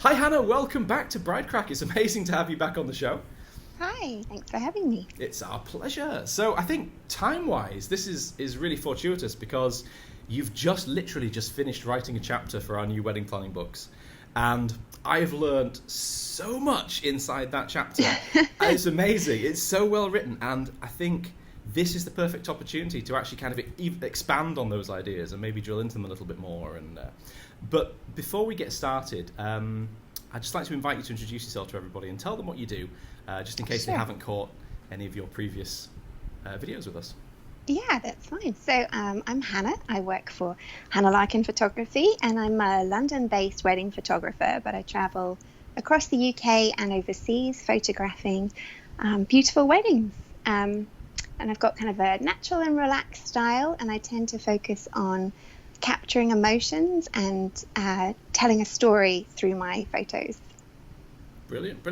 Hi Hannah, welcome back to Bridecrack. It's amazing to have you back on the show. Hi, thanks for having me. It's our pleasure. So I think time-wise, this is really fortuitous because you've literally just finished writing a chapter for our new wedding planning books. And I've learned so much inside that chapter. It's amazing. It's so well written. And I think this is the perfect opportunity to actually kind of expand on those ideas and maybe drill into them a little bit more. But before we get started, I'd just like to invite you to introduce yourself to everybody and tell them what you do, just in case they haven't caught any of your previous videos with us. Yeah, that's fine. So I'm Hannah. I work for Hannah Larkin Photography, and I'm a London-based wedding photographer, but I travel across the UK and overseas photographing beautiful weddings. And I've got kind of a natural and relaxed style, and I tend to focus on capturing emotions and telling a story through my photos. Brilliant.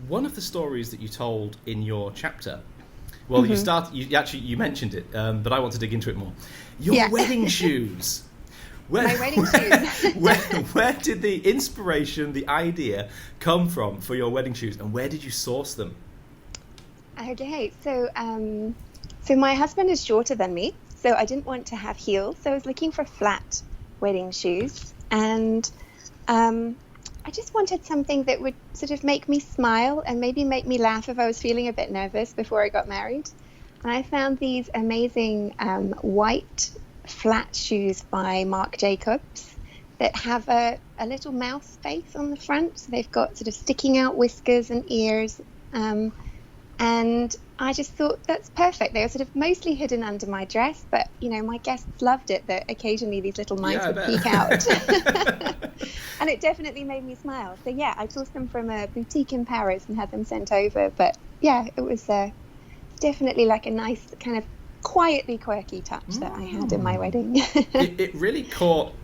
One of the stories that you told in your chapter, well, you mentioned it, but I want to dig into it more. Your wedding shoes. My wedding shoes. Where did the inspiration, the idea come from for your wedding shoes, and where did you source them? Okay, so my husband is shorter than me, so I didn't want to have heels, so I was looking for flat wedding shoes, and I just wanted something that would sort of make me smile and maybe make me laugh if I was feeling a bit nervous before I got married. And I found these amazing white flat shoes by Marc Jacobs that have a little mouse face on the front, so they've got sort of sticking out whiskers and ears. And I just thought that's perfect. They were sort of mostly hidden under my dress, but, you know, my guests loved it that occasionally these little mice would peek out. And it definitely made me smile. So, yeah, I sourced them from a boutique in Paris and had them sent over. But, yeah, it was definitely like a nice kind of quietly quirky touch that I had in my wedding. It really caught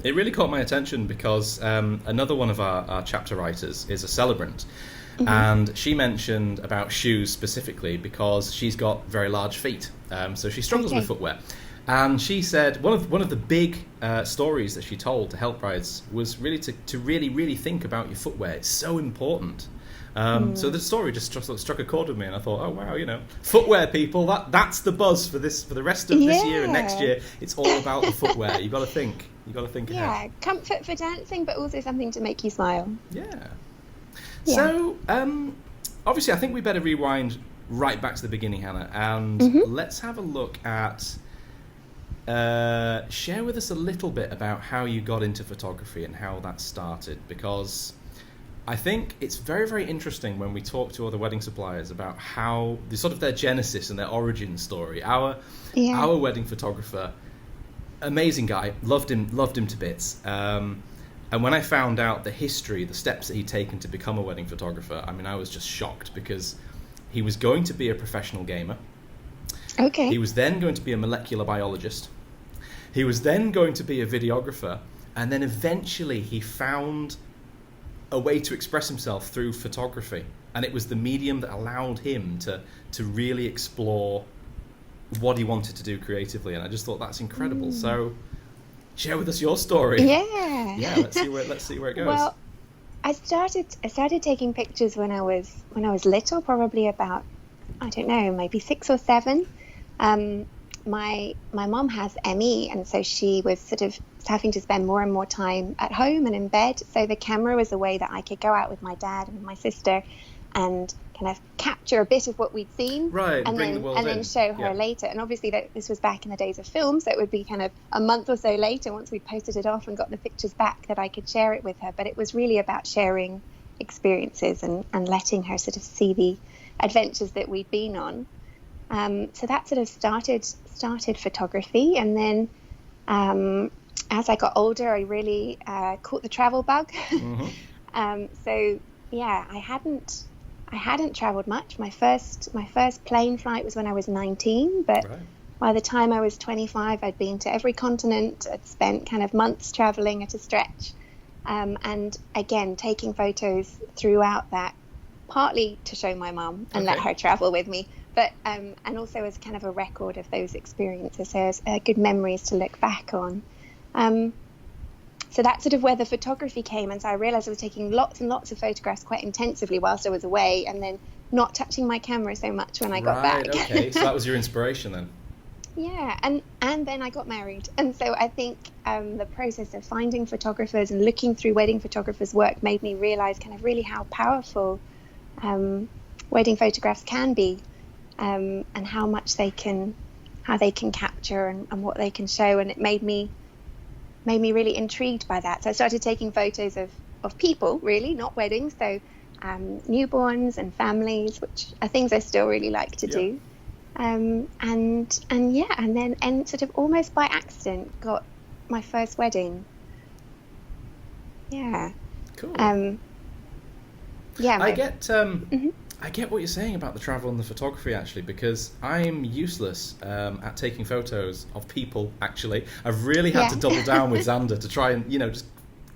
my attention because another one of our chapter writers is a celebrant. Mm-hmm. And she mentioned about shoes specifically because she's got very large feet, so she struggles with footwear. And she said one of the big stories that she told to help brides was really to really think about your footwear. It's so important. So the story just struck a chord with me, and I thought, oh wow, you know, footwear people, that's the buzz for the rest of this year and next year. It's all about the footwear. You got to think ahead. Yeah, comfort for dancing, but also something to make you smile. Yeah. So, obviously, I think we better rewind right back to the beginning, Hannah, and let's have a look at, share with us a little bit about how you got into photography and how that started, because I think it's very, very interesting when we talk to other wedding suppliers about how, the sort of their genesis and their origin story. Our wedding photographer, amazing guy, loved him to bits. And when I found out the history, the steps that he'd taken to become a wedding photographer, I mean, I was just shocked because he was going to be a professional gamer. Okay. He was then going to be a molecular biologist. He was then going to be a videographer. And then eventually he found a way to express himself through photography. And it was the medium that allowed him to really explore what he wanted to do creatively. And I just thought that's incredible. So share with us your story. Yeah, let's see where it goes. Well, I started taking pictures when I was little, probably about, I don't know, maybe 6 or 7. My mom has ME, and so she was sort of having to spend more and more time at home and in bed. So the camera was a way that I could go out with my dad and my sister and kind of capture a bit of what we'd seen, right, and then show her later. And obviously this was back in the days of film, so it would be kind of a month or so later, once we posted it off and got the pictures back, that I could share it with her. But it was really about sharing experiences and letting her sort of see the adventures that we'd been on. So that sort of started photography, and then as I got older, I really caught the travel bug. So yeah, I hadn't traveled much. My first plane flight was when I was 19, but by the time I was 25, I'd been to every continent. I'd spent kind of months traveling at a stretch, and again taking photos throughout that, partly to show my mum and let her travel with me, but and also as kind of a record of those experiences, as good memories to look back on. so that's sort of where the photography came. And so I realized I was taking lots and lots of photographs quite intensively whilst I was away, and then not touching my camera so much when I got back. Okay, so that was your inspiration then. Yeah, and then I got married, and so I think the process of finding photographers and looking through wedding photographers' work made me realize kind of really how powerful wedding photographs can be, and how much they can capture and what they can show. And it made me really intrigued by that. So I started taking photos of people, really, not weddings. So newborns and families, which are things I still really like to do. And then sort of almost by accident got my first wedding. Yeah. Cool. Yeah. I get what you're saying about the travel and the photography, actually, because I'm useless at taking photos of people. Actually, I've really had to double down with Xander to try and just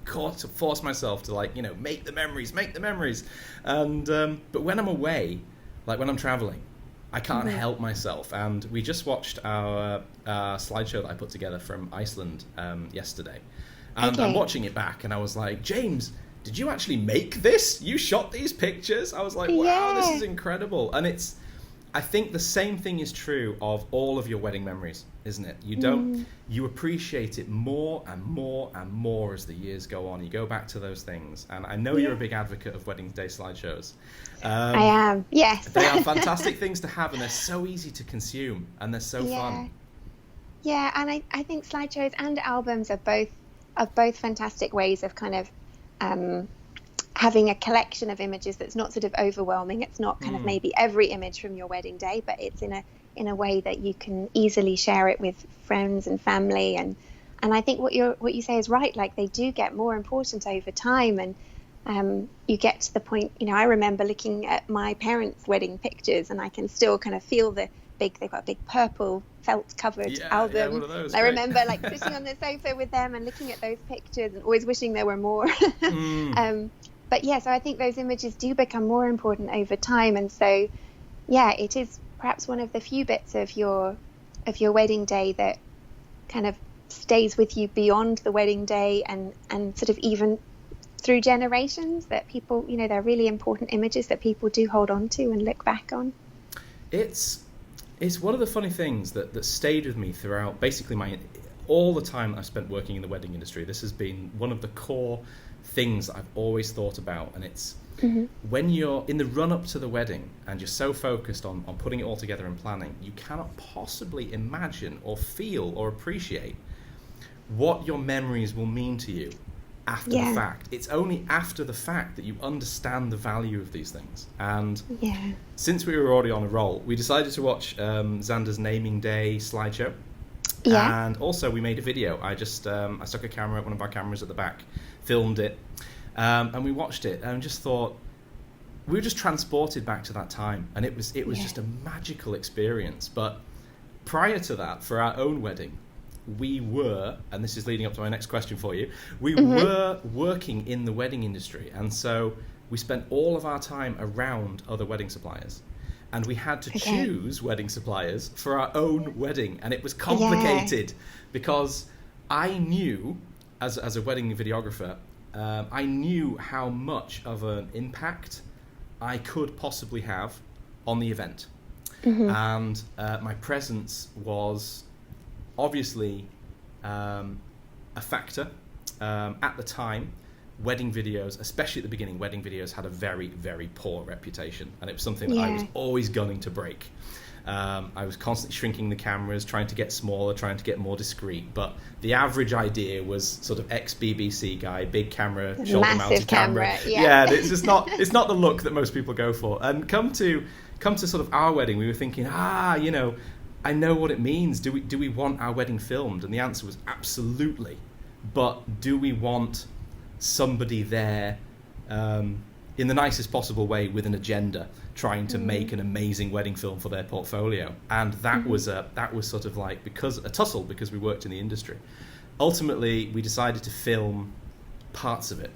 to force myself to make the memories. And but when I'm away, like when I'm traveling, I can't help myself. And we just watched our slideshow that I put together from Iceland yesterday. And I'm watching it back and I was like, James, did you actually make this? You shot these pictures? I was like, wow, this is incredible. And I think the same thing is true of all of your wedding memories, isn't it? You appreciate it more and more and more as the years go on. You go back to those things. And I know you're a big advocate of wedding day slideshows. I am, yes. They are fantastic things to have, and they're so easy to consume, and they're so fun. Yeah, and I think slideshows and albums are both fantastic ways of kind of having a collection of images that's not sort of overwhelming. It's not kind of maybe every image from your wedding day, but it's in a way that you can easily share it with friends and family. And I think what you say is right. Like, they do get more important over time, and you get to the point. I remember looking at my parents' wedding pictures, and I can still kind of feel they've got a big purple felt covered album. Yeah, one of those, I remember sitting on the sofa with them and looking at those pictures and always wishing there were more. But so I think those images do become more important over time. And so, it is perhaps one of the few bits of your wedding day that kind of stays with you beyond the wedding day, and sort of even through generations, that people, they're really important images that people do hold on to and look back on. It's one of the funny things that stayed with me throughout basically all the time I've spent working in the wedding industry. This has been one of the core things that I've always thought about, and it's when you're in the run-up to the wedding and you're so focused on putting it all together and planning, you cannot possibly imagine or feel or appreciate what your memories will mean to you after the fact. It's only after the fact that you understand the value of these things. And since we were already on a roll, we decided to watch Xander's naming day slideshow. And also we made a video. I stuck a camera, one of our cameras at the back, filmed it, and we watched it, and just thought, we were just transported back to that time, and it was just a magical experience. But prior to that, for our own wedding, we were, and this is leading up to my next question for you, we were working in the wedding industry, and so we spent all of our time around other wedding suppliers. And we had to choose wedding suppliers for our own wedding. And it was complicated because I knew, as a wedding videographer, I knew how much of an impact I could possibly have on the event. And my presence was obviously a factor. At the time, wedding videos, especially at the beginning, wedding videos had a very, very poor reputation, and it was something that I was always gunning to break. I was constantly shrinking the cameras, trying to get smaller, trying to get more discreet, but the average idea was sort of ex-BBC guy, big camera, shoulder-mounted camera. It's not the look that most people go for. And come to sort of our wedding, we were thinking, I know what it means. Do we want our wedding filmed? And the answer was absolutely. But do we want somebody there in the nicest possible way with an agenda, trying to make an amazing wedding film for their portfolio? And that was sort of like a tussle because we worked in the industry. Ultimately, we decided to film parts of it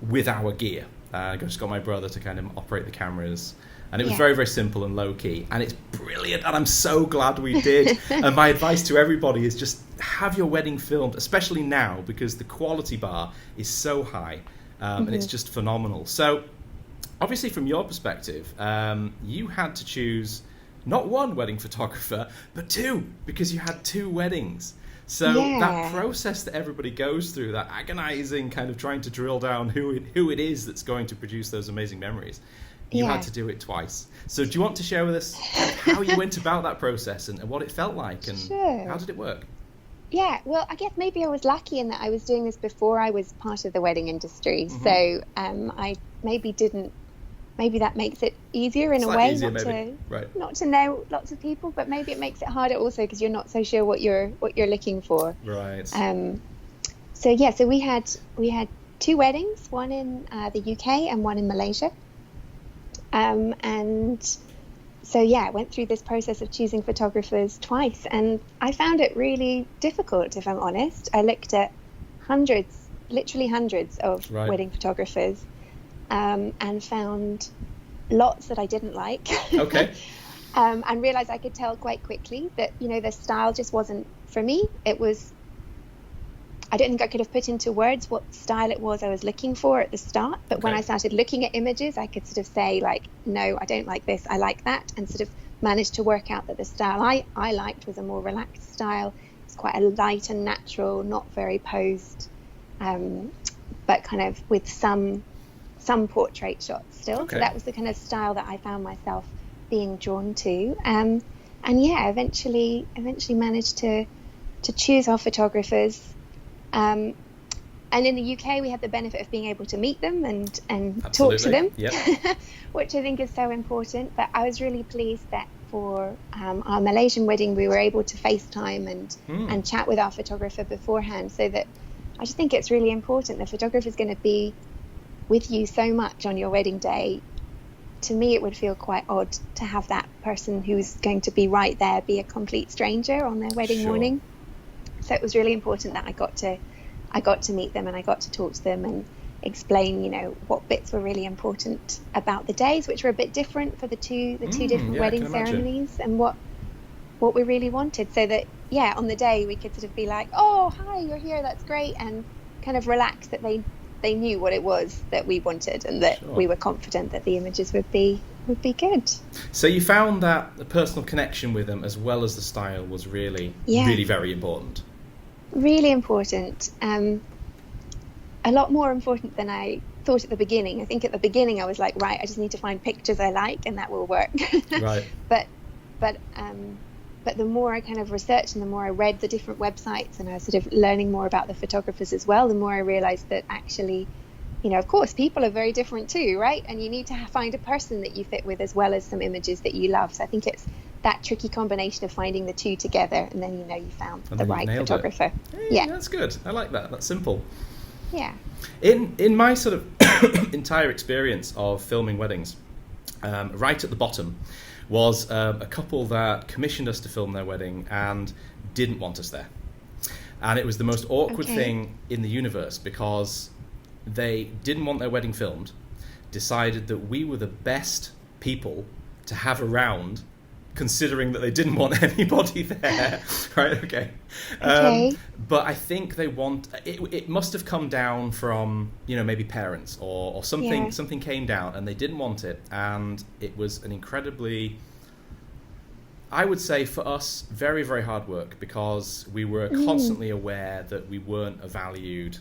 with our gear. I just got my brother to kind of operate the cameras. And it was Yeah. very, very simple and low key. And it's brilliant. And I'm so glad we did. And my advice to everybody is just have your wedding filmed, especially now, because the quality bar is so high. And it's just phenomenal. So obviously, from your perspective, you had to choose not one wedding photographer, but two, because you had two weddings. So that process that everybody goes through, that agonizing kind of trying to drill down who it is that's going to produce those amazing memories, you had to do it twice. So do you want to share with us kind of how you went about that process and what it felt like, and how did it work? Yeah, well, I guess maybe I was lucky in that I was doing this before I was part of the wedding industry. So I maybe that makes it easier in a way, not to know lots of people, but maybe it makes it harder also because you're not so sure what you're looking for. Right. So we had two weddings, one in the UK and one in Malaysia. And so I went through this process of choosing photographers twice, and I found it really difficult, if I'm honest. I looked at literally hundreds of wedding photographers. And found lots that I didn't like. Okay. And realized I could tell quite quickly that, the style just wasn't for me. I don't think I could have put into words what style it was I was looking for at the start. But when I started looking at images, I could sort of say like, no, I don't like this, I like that. And sort of managed to work out that the style I liked was a more relaxed style. It's quite a light and natural, not very posed, but kind of with some portrait shots still. So that was the kind of style that I found myself being drawn to. And eventually managed to choose our photographers. And in the UK, we had the benefit of being able to meet them and talk to them, which I think is so important. But I was really pleased that for our Malaysian wedding, we were able to FaceTime and chat with our photographer beforehand, so that I just think it's really important. The photographer is going to be with you so much on your wedding day. To me, it would feel quite odd to have that person who's going to be right there be a complete stranger on their wedding morning. So it was really important that I got to meet them and I got to talk to them and explain, what bits were really important about the days, which were a bit different for the two different wedding ceremonies, and what we really wanted, so that on the day we could sort of be like, oh, hi, you're here, that's great, and kind of relax that they knew what it was that we wanted, and that we were confident that the images would be good. So you found that the personal connection with them, as well as the style, was really very important. Really important. A lot more important than I thought at the beginning. I think at the beginning I was like, right, I just need to find pictures I like and that will work. Right. But the more I kind of researched and the more I read the different websites and I was sort of learning more about the photographers as well, the more I realized that actually, of course, people are very different too, right? And you need to find a person that you fit with as well as some images that you love. So I think it's that tricky combination of finding the two together, and then you found the right photographer. Hey, that's good. I like that. That's simple. Yeah. In my sort of entire experience of filming weddings, right at the bottom was a couple that commissioned us to film their wedding and didn't want us there. And it was the most awkward thing in the universe, because they didn't want their wedding filmed, decided that we were the best people to have around, considering that they didn't want anybody there. Right, okay. But I think they it must have come down from, maybe parents or something. Something came down and they didn't want it, and it was an incredibly, I would say for us, very, very hard work, because we were constantly aware that we weren't a valued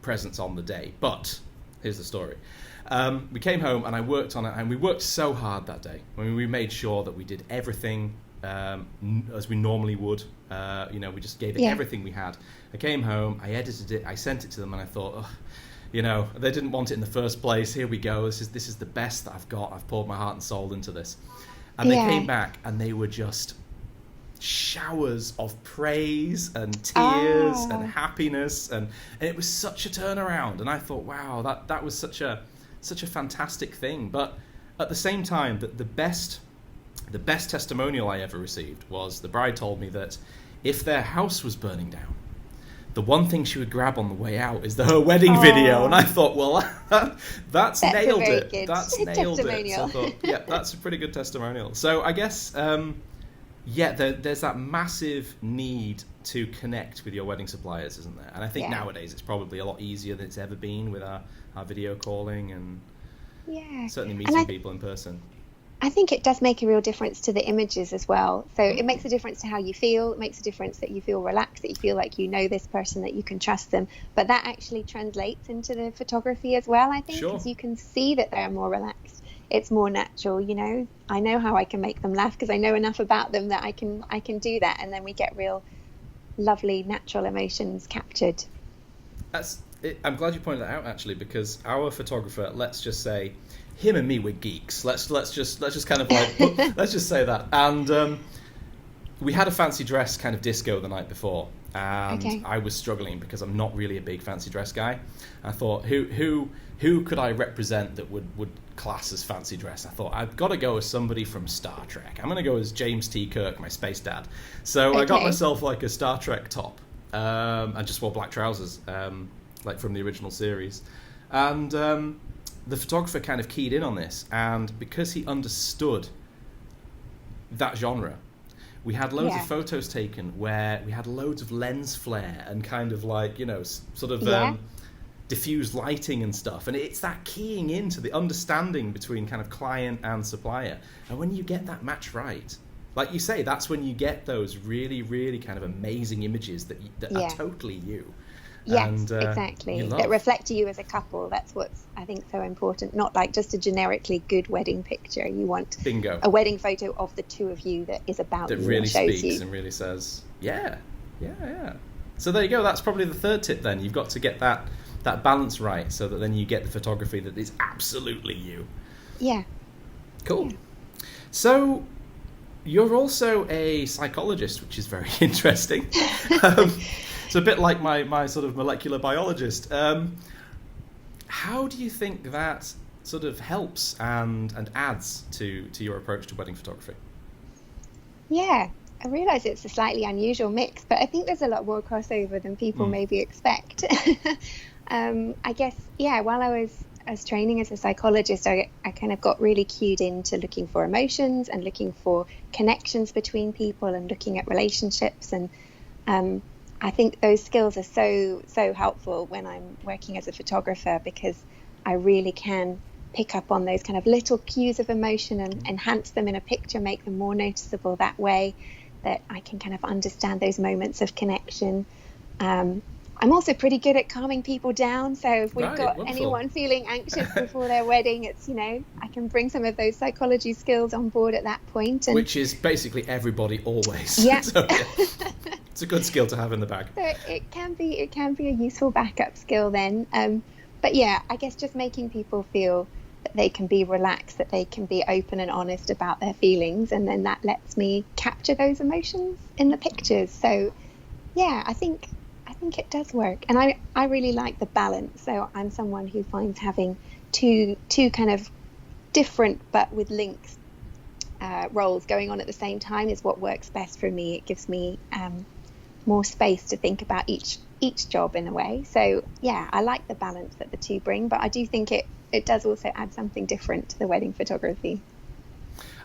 presence on the day. But here's the story. We came home and I worked on it, and we worked so hard that day. I mean, we made sure that we did everything as we normally would. We just gave it everything we had. I came home, I edited it, I sent it to them, and I thought, they didn't want it in the first place. Here we go. This is the best that I've got. I've poured my heart and soul into this. And they came back and they were just showers of praise and tears and happiness, and it was such a turnaround. And I thought, wow, that was such a fantastic thing. But at the same time, the best testimonial I ever received was the bride told me that if their house was burning down, the one thing she would grab on the way out is her wedding Oh. video, and I thought, well, that's That's a nailed very it. good That's nailed it. So I testimonial. thought, yeah, that's a pretty good testimonial. So I guess, there's that massive need to connect with your wedding suppliers, isn't there? And I think Yeah. nowadays it's probably a lot easier than it's ever been with our video calling and Yeah. certainly And meeting people in person. I think it does make a real difference to the images as well. So it makes a difference to how you feel. It makes a difference that you feel relaxed, that you feel like you know this person, that you can trust them. But that actually translates into the photography as well, I think, Sure. because you can see that they're more relaxed. It's more natural, you know. I know how I can make them laugh because I know enough about them that I can do that, and then we get real lovely natural emotions captured. I'm glad you pointed that out, actually, because our photographer, let's just say, him and me, we're geeks. Let's just kind of like let's just say that. And we had a fancy dress kind of disco the night before, and Okay. I was struggling because I'm not really a big fancy dress guy. I thought, who could I represent that would class as fancy dress? I thought, I've got to go as somebody from Star Trek. I'm going to go as James T. Kirk, my space dad. So I got Okay. myself like a Star Trek top, and just wore black trousers, like from the original series. And the photographer kind of keyed in on this, and because he understood that genre, we had loads Yeah. of photos taken where we had loads of lens flare and kind of like, sort of Yeah. diffused lighting and stuff. And it's that keying into the understanding between kind of client and supplier. And when you get that match right, like you say, that's when you get those really, really kind of amazing images that Yeah. are totally you. Yes, And, exactly. you love. That reflect you as a couple. That's what's, I think, so important. Not like just a generically good wedding picture. You want Bingo. a wedding photo of the two of you that is about That you really and shows speaks you. and really says, yeah. So there you go. That's probably the third tip then. You've got to get that balance right so that then you get the photography that is absolutely you. Yeah. Cool. So you're also a psychologist, which is very interesting. It's a bit like my sort of molecular biologist. How do you think that sort of helps and adds to your approach to wedding photography? Yeah. I realise it's a slightly unusual mix, but I think there's a lot more crossover than people maybe expect. I guess, yeah, while I was training as a psychologist, I kind of got really cued into looking for emotions and looking for connections between people and looking at relationships. And I think those skills are so helpful when I'm working as a photographer, because I really can pick up on those kind of little cues of emotion and enhance them in a picture, make them more noticeable that way, that I can kind of understand those moments of connection. I'm also pretty good at calming people down. So if we've Right, got wonderful. anyone feeling anxious before their wedding, it's, I can bring some of those psychology skills on board at that point. And Which is basically everybody always. Yeah. So, yeah. It's a good skill to have in the bag. so it can be a useful backup skill then. But yeah, I guess just making people feel that they can be relaxed, that they can be open and honest about their feelings, and then that lets me capture those emotions in the pictures. So yeah, I think it does work, and I really like the balance. So I'm someone who finds having two kind of different but with links roles going on at the same time is what works best for me. It gives me more space to think about each job in a way. So yeah, I like the balance that the two bring, but I do think it does also add something different to the wedding photography.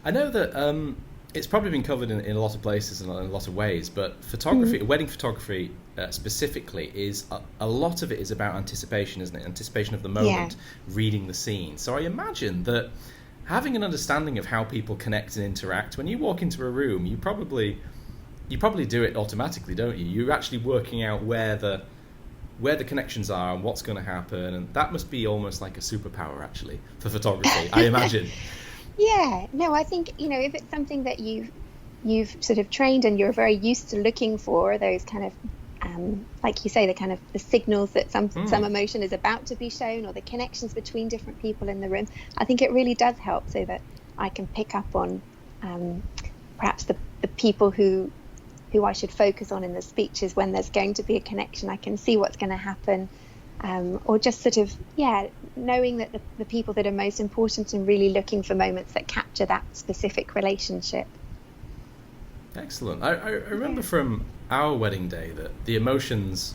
I know that it's probably been covered in a lot of places and in a lot of ways, but photography, wedding photography specifically, is a lot of it is about anticipation, isn't it? Anticipation of the moment, reading the scene. So I imagine that having an understanding of how people connect and interact, when you walk into a room, you probably do it automatically, don't you? You're actually working out where the connections are and what's going to happen, and that must be almost like a superpower actually for photography, I imagine. Yeah, no, I think, if it's something that you've sort of trained and you're very used to looking for, those kind of, like you say, the kind of the signals that some emotion is about to be shown, or the connections between different people in the room, I think it really does help so that I can pick up on perhaps the people who I should focus on in the speeches when there's going to be a connection. I can see what's going to happen. Or just sort of, knowing that the people that are most important and really looking for moments that capture that specific relationship. Excellent. I remember from our wedding day that the emotions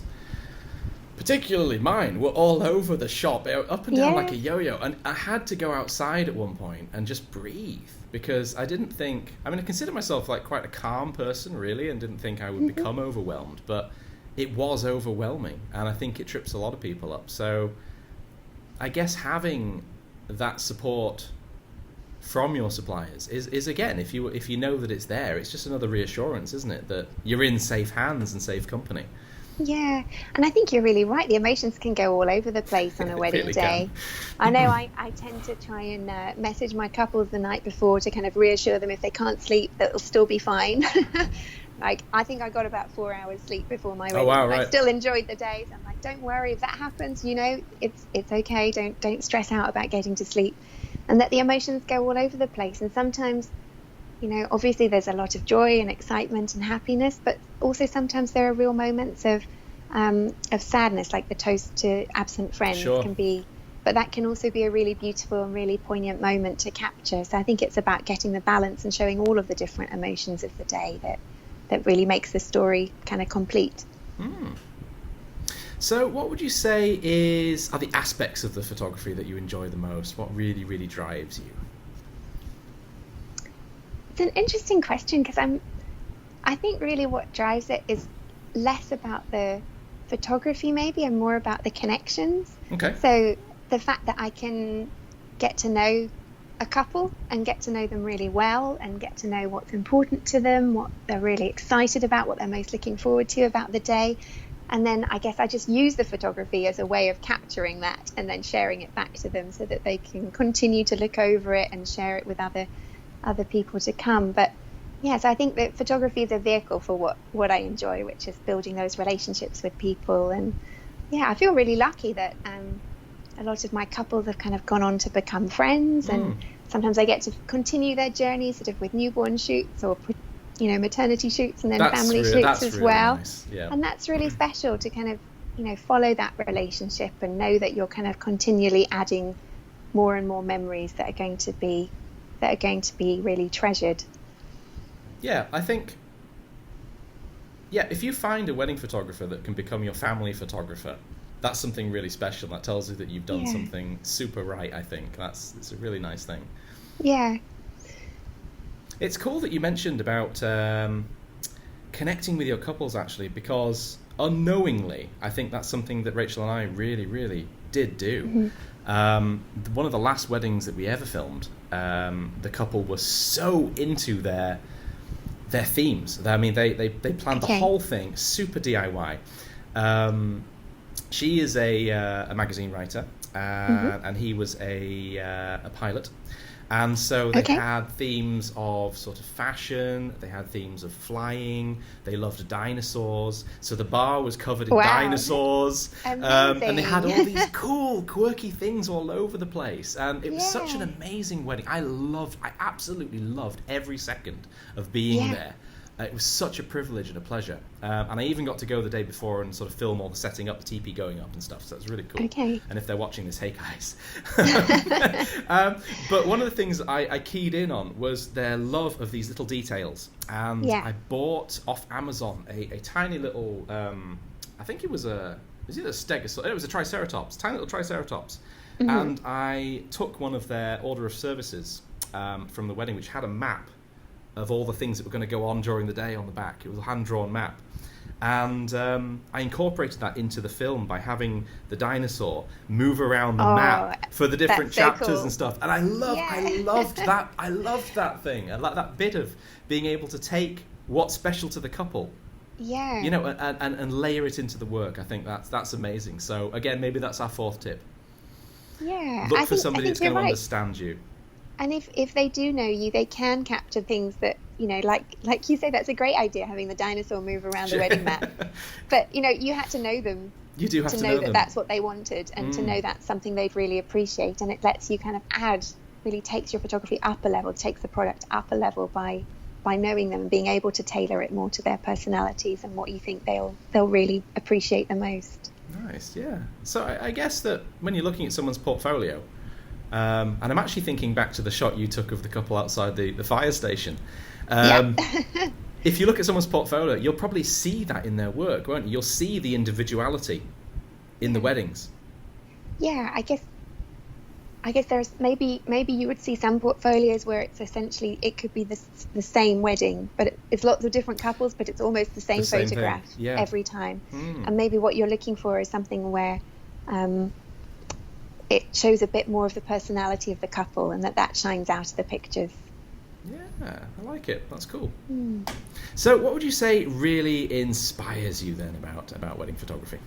particularly mine, were all over the shop, up and down Yeah. like a yo-yo. And I had to go outside at one point and just breathe because I didn't think. I mean, I consider myself like quite a calm person, really, and didn't think I would become overwhelmed. But it was overwhelming, and I think it trips a lot of people up. So I guess having that support from your suppliers is again, if you know that it's there, it's just another reassurance, isn't it, that you're in safe hands and safe company. Yeah, and I think you're really right. The emotions can go all over the place on a wedding Really day. I know I tend to try and message my couples the night before to kind of reassure them if they can't sleep that it'll still be fine. Like, I think I got about 4 hours sleep before my wedding. wow, and right. I still enjoyed the day. So I'm like, don't worry if that happens. You know, it's okay. Don't stress out about getting to sleep, and that the emotions go all over the place. And sometimes, you know, obviously there's a lot of joy and excitement and happiness, but also sometimes there are real moments of sadness, like the toast to absent friends Sure. can be. But that can also be a really beautiful and really poignant moment to capture. So I think it's about getting the balance and showing all of the different emotions of the day that really makes the story kind of complete. So what would you say are the aspects of the photography that you enjoy the most? What really, really drives you? It's an interesting question because I think really what drives it is less about the photography maybe and more about the connections. Okay. So the fact that I can get to know a couple and get to know them really well and get to know what's important to them, what they're really excited about, what they're most looking forward to about the day. And then I guess I just use the photography as a way of capturing that and then sharing it back to them so that they can continue to look over it and share it with other people to come. But yes, I think that photography is a vehicle for what I enjoy, which is building those relationships with people. And yeah, I feel really lucky that a lot of my couples have kind of gone on to become friends, and sometimes I get to continue their journey sort of with newborn shoots or, you know, maternity shoots and then family shoots as really well. Nice. Yeah. And that's really special to kind of, you know, follow that relationship and know that you're kind of continually adding more and more memories that are going to be really treasured. Yeah, I think, if you find a wedding photographer that can become your family photographer, that's something really special. That tells you that you've done something super right, I think. It's a really nice thing. Yeah. It's cool that you mentioned about connecting with your couples, actually, because unknowingly, I think that's something that Rachel and I really, really did do. One of the last weddings that we ever filmed, the couple was so into their themes. I mean, they planned the whole thing, super DIY. She is a magazine writer, and he was a pilot. And so they had themes of sort of fashion, they had themes of flying, they loved dinosaurs. So the bar was covered in dinosaurs. And they had all these cool, quirky things all over the place. And it was such an amazing wedding. I absolutely loved every second of being there. It was such a privilege and a pleasure. And I even got to go the day before and sort of film all the setting up, the teepee going up and stuff. So it was really cool. Okay. And if they're watching this, hey guys. But one of the things I keyed in on was their love of these little details. And I bought off Amazon a tiny little, I think it was either a stegosaurus, it was a triceratops, tiny little triceratops. And I took one of their order of services from the wedding, which had a map of all the things that were going to go on during the day on the back. It was a hand-drawn map. And I incorporated that into the film by having the dinosaur move around the map for the different chapters and stuff. And I loved that. I loved that thing. I like that bit of being able to take what's special to the couple, you know, and layer it into the work. I think that's amazing. So again, maybe that's our fourth tip. Look for somebody that's going to understand you. And if they do know you, they can capture things that, you know, like you say, that's a great idea, having the dinosaur move around the wedding map. But, you know, you had to know them. You do have to know them. That's what they wanted, and to know that's something they'd really appreciate. And it lets you kind of really takes your photography up a level, takes the product up a level by knowing them and being able to tailor it more to their personalities and what you think they'll really appreciate the most. Nice, yeah. So I guess that when you're looking at someone's portfolio, and I'm actually thinking back to the shot you took of the couple outside the fire station. If you look at someone's portfolio, you'll probably see that in their work, won't you? You'll see the individuality in the weddings. Yeah, I guess there's maybe you would see some portfolios where it's essentially it could be the same wedding, but it's lots of different couples, but it's almost the same same photograph thing. Yeah. every time. And maybe what you're looking for is something where it shows a bit more of the personality of the couple, and that shines out of the pictures. Yeah, I like it. That's cool. So what would you say really inspires you then about wedding photography?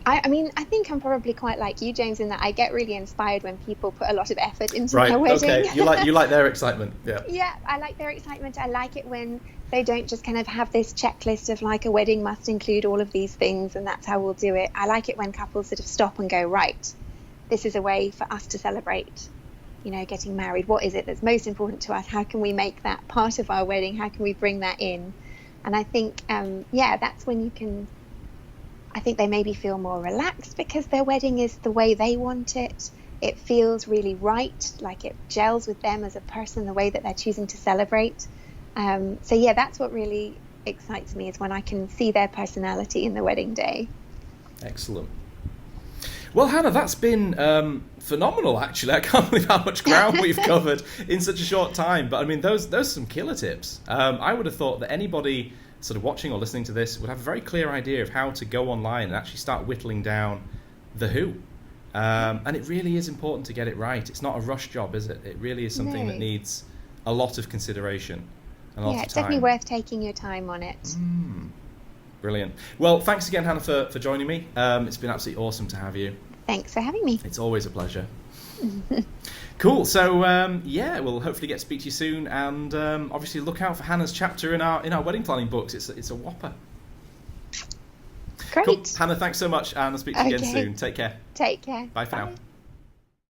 I mean, I think I'm probably quite like you, James, in that I get really inspired when people put a lot of effort into their wedding. Okay. You like their excitement. Yeah. Yeah, I like their excitement. I like it when they don't just kind of have this checklist of like a wedding must include all of these things and that's how we'll do it. I like it when couples sort of stop and go, right, this is a way for us to celebrate, you know, getting married. What is it that's most important to us? How can we make that part of our wedding? How can we bring that in? And I think, that's when you can, I think they maybe feel more relaxed because their wedding is the way they want it. It feels really right, like it gels with them as a person, the way that they're choosing to celebrate. That's what really excites me, is when I can see their personality in the wedding day. Excellent. Well, Hannah, that's been phenomenal, actually. I can't believe how much ground we've covered in such a short time. But, I mean, those are some killer tips. I would have thought that anybody sort of watching or listening to this would have a very clear idea of how to go online and actually start whittling down the who. And it really is important to get it right. It's not a rush job, is it? It really is something that needs a lot of consideration and a lot of time. It's definitely worth taking your time on it. Brilliant. Well, thanks again, Hannah, for joining me. It's been absolutely awesome to have you. Thanks for having me. It's always a pleasure. Cool. So, we'll hopefully get to speak to you soon, and obviously look out for Hannah's chapter in our wedding planning books. It's a whopper. Great. Cool. Hannah, thanks so much, and I'll speak to you again soon. Take care. Take care. Bye for now.